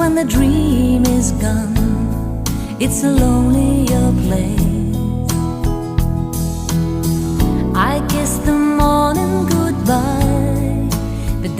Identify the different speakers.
Speaker 1: when the dream is gone, it's a lonelier place. I kiss the morning goodbye, but